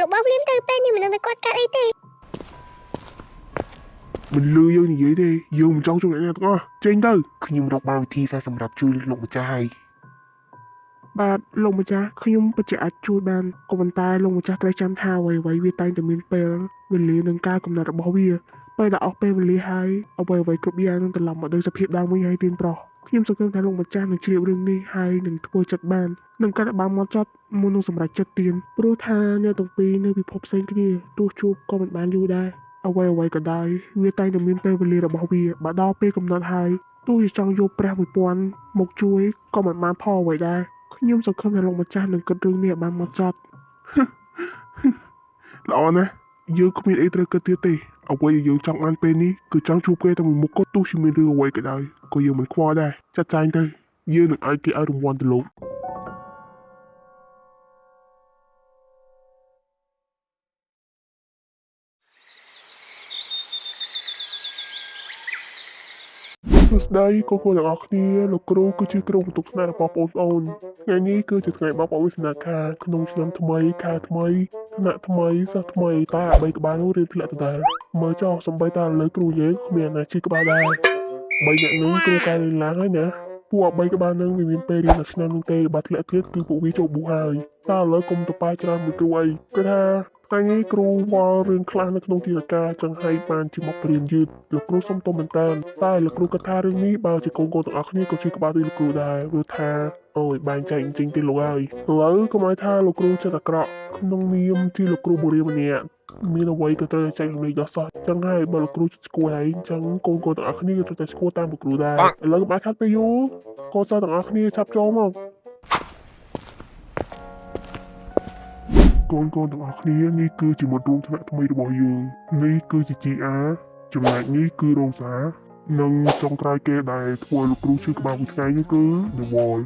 របស់ភ្លាមទៅពេលនេះមិនដឹងគាត់កាត់អីទេមិនលឺយើងនិយាយទេយើងមិនចង់ជួយអ្នកណាទាំងអស់ចេញទៅខ្ញុំរកបានវិធីសាស្ត្រសម្រាប់ជួយលោកម្ចាស់ហើយបាទលោកម្ចាស់ខ្ញុំពិតជាអាចជួយបានក៏ប៉ុន្តែលោកម្ចាស់ត្រូវចាំថាអ្វីៗវាតែងតែមានពេលវេលានិងការកំណត់របស់វាពេលដែលអស់ពេលវេលាហើយអ្វីៗគ្រប់យ៉ាងនឹងត្រឡប់មកដល់សភាពដើមវិញហើយទៀនប្រុសខ្ញុំសង្ឃឹមថាលោកម្ចាស់នឹងជ្រាបរឿងនេះហើយនឹងធ្វើចិត្តបាននឹងកាត់ឲ្យបានមកចត់មុននឹងសម្រេចចិត្តទៀនព្រោះថាអ្នកទាំងពីរនៅពិភពផ្សេងគ្នាទោះជួបក៏មិនបានយូរដែរអ្វីក៏ដោយវាតែងតែមានពេលវេលារបស់វាបើដល់ពេលកំណត់ហើយទោះជាចង់យកព្រះ1000មកជួយក៏មិនបានផលអ្វីដែរខ្ញុំសង្ឃឹមថាលោកម្ចាស់នឹងគិតរឿងនេះឲ្យបានមកចត់ល្អណាស់យើងគ្មានអីត្រូវគិតទៀតទេអ្វីដែលយើងចង់បានពេលនេះគឺចង់ជួបគេតែមួយមុខក៏ទោះជាមានរឿងអ្វីក៏ដោយក៏យើងមិនខ្វល់ដែរចាត់ចែងទៅយើងនឹងឲ្យគេឲ្យរង្វាន់ទៅលោកសួស្តីកូនៗទាំងអស់គ្នាលោកគ្រូគឺជាគ្រូបន្ទុកថ្នាក់របស់បងប្អូនថ្ងៃនេះគឺជាថ្ងៃបបអវិស្នាការក្នុងឆ្នាំថ្មីខែថ្មីថ្នាក់ថ្មីសិស្សថ្មីតែអ្វីក្បាលនោះរៀនធ្លាក់ដដែលមើលចោលសំបីតាលើគ្រូយើងគ្មានអាណាជីក្បាលដែរបីអ្នកនឹងគ្រូកែលេងឡើងហើយណាពួកអ្វីក្បាលនឹងវាមានពេលរៀនដល់ឆ្នាំនោះទេបើធ្លាក់ទៀតគឺពួកវាចូលប៊ូហើយតើឥឡូវកុំទៅប៉ាច្រើនមួយគ្រូអីគឺថាថ្ងៃនេះគ្រូវល់រឿងខ្លះនៅក្នុងទីលាការចឹងហើយបានជាមកព្រៀនយឺតលោកគ្រូសុំទោសមែនតើតែលោកគ្រូគាត់ថារឿងនេះបើជាកូនៗទាំងអស់គ្នាក៏ជួយក្បាលដូចលោកគ្រូដែរព្រោះថាអូយបែងចែកអញ្ចឹងទេលោកហើយឥឡូវកុំឲ្យថាលោកគ្រូចិត្តអាក្រក់ក្នុងនាមជាលោកគ្រូបរិយាម្នាក់មានអ្វីក៏ត្រូវចែករំលែកដល់សិស្សចឹងហើយបើលោកគ្រូស្គាល់ហើយអញ្ចឹងកូនៗទាំងអស់គ្នាក៏ត្រូវតែស្គាល់តាមលោកគ្រូដែរឥឡូវកុំឲ្យខាត់ទៅយូរកូនសិស្សទាំងអស់គ្នាចាប់ចូលមកកូនទាំងអស់គ្នានេះគឺជាមិត្តរួមថ្នាក់ថ្មីរបស់យើងនេះគឺជា GR ចំណែកនេះគឺ Rosa និងចុងក្រោយគេដែលធ្វើលោកគ្រូជួយក្បាលមួយថ្ងៃនេះគឺ The Wall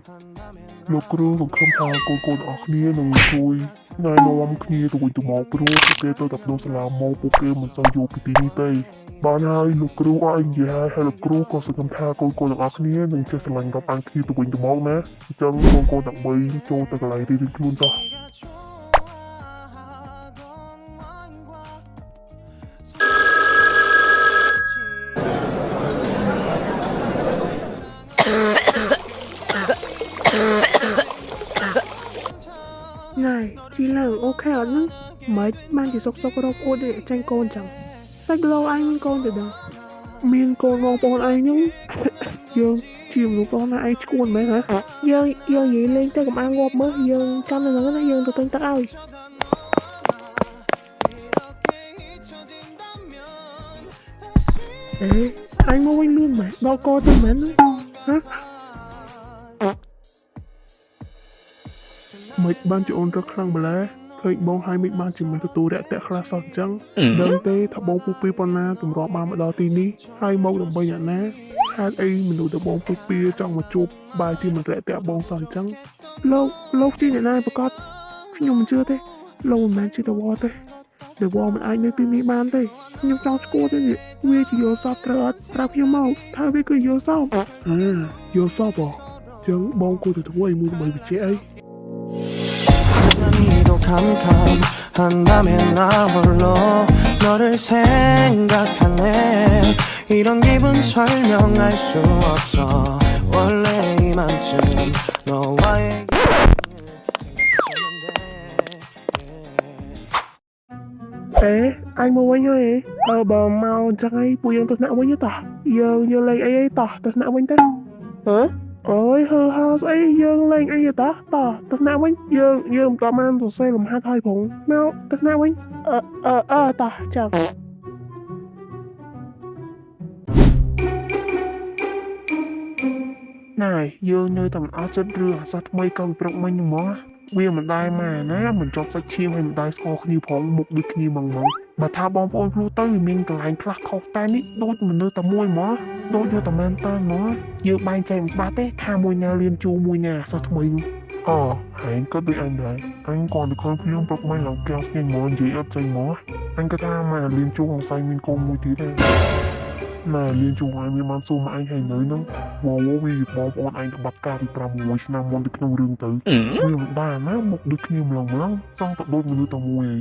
លោកគ្រូសង្ឃឹមថាកូនទាំងអស់គ្នានឹងជួយណែនាំគ្នាទៅវិញទៅមកព្រោះពួកគេទៅតែក្នុងសាលាមកពួកគេមិនសូវយល់ពីទីនេះទេបានហើយលោកគ្រូអត់និយាយហើយលោកគ្រូក៏សង្ឃឹមថាកូនទាំងអស់គ្នានឹងចេះស្រឡាញ់រាប់អានគ្នាទៅវិញទៅមកណាអញ្ចឹងកូនទាំង3ចូលទៅកន្លែងរៀនខ្លួនចុះណែជីឡើងអូខេអត់ហ្នឹងមិនបានជាសុករកអួតទេចាញ់កូនចឹងសាច់លោឯងមានកូនទៅដឹងមានកូនបងប្អូនឯងហ្នឹងយើងជាមនុស្សបងណាឯងឈួនមែនហ៎យើងនិយាយលេងទៅកុំអាងងាប់មើលយើងចាំនៅហ្នឹងណាយើងទៅទិញទឹកឲ្យអេអញមកវិញលឿនមែនដល់កទៅមែនហ៎មិនបានជាអូនរឹកខ្លាំងម្ល៉េះឃើញបងហើយមិនបានជាមិនទទួលរាក់ទាក់ខ្លះសោះអញ្ចឹងដឹងទេថាបងពូពីប៉ុណ្ណាទម្រាំបានមកដល់ទីនេះហើយមកដើម្បីអ្នកណាហេតុអីមនុស្សទៅបងពូពីចង់មកជួបបែរជាមិនរាក់ទាក់បងសោះអញ្ចឹងលោកជាអ្នកណាប្រកាសខ្ញុំមិនជឿទេលោកមិនមែនជាតវទេតវមិនអាចនៅទីនេះបានទេខ្ញុំចង់ស្គាល់ទេនេះវាជាយល់សពត្រូវអត់ប្រាប់ខ្ញុំមកថាវាគឺយល់សពយល់សពអញ្ចឹងបងគួរទៅធ្វើអីមួយដើម្បីបញ្ជាក់អីអញមកវិញហើយបើមកអញ្ចឹងឯងពួកយើងទៅថ្នាក់វិញតោះយើងលេងអីតោះទៅថ្នាក់វិញទៅហ៎អូយហឺហោស្អីយើងលេងអីតោះទៅថ្នាក់វិញយើងមិនក៏បានសរសេរលំហាត់ហើយផងមកទៅថ្នាក់វិញតោះចាំណែយើងនៅតែមិនអត់ចិត្តរឿងអាសោះថ្មីកូនប្រុកមិញហ្មងវាមិនដែរម៉ែណាមិនជាប់សាច់ឈាមហើយមិនដែរស្គាល់គ្នាផងមុខដូចគ្នាហ្មងបើថាបងប្អូនព្រោះទៅមានកន្លែងខ្លះខុសតែនេះដូចមនុស្សតែមួយហ្មងដូចយកតែមែនតើហ្មងយើងបែងចែកមិនច្បាស់ទេថាមួយណាលៀនជួមួយណាអាសោះថ្មីនោះហើយក៏ដូចអញដែរអញគាត់ទៅឃើញភ្លៀងប្រុកមិញឡើងកែវស្ញែងហ្មងនិយាយអត់ចេញហ្មងអញក៏ថាម៉ែលៀនជួសង្ស័យមានកូនមួយទៀតទេ ណែលៀនជួងឯងមានបានសួរមកឯងហើយនៅហ្នឹងវ៉ាវីបងប្អូនឯងក្បាត់ការពី6ឆ្នាំមុនទៅក្នុងរឿងទៅវាមិនបានណាមកដូចគ្នាម្លងសងទៅដូចមនុស្សតែមួយឯង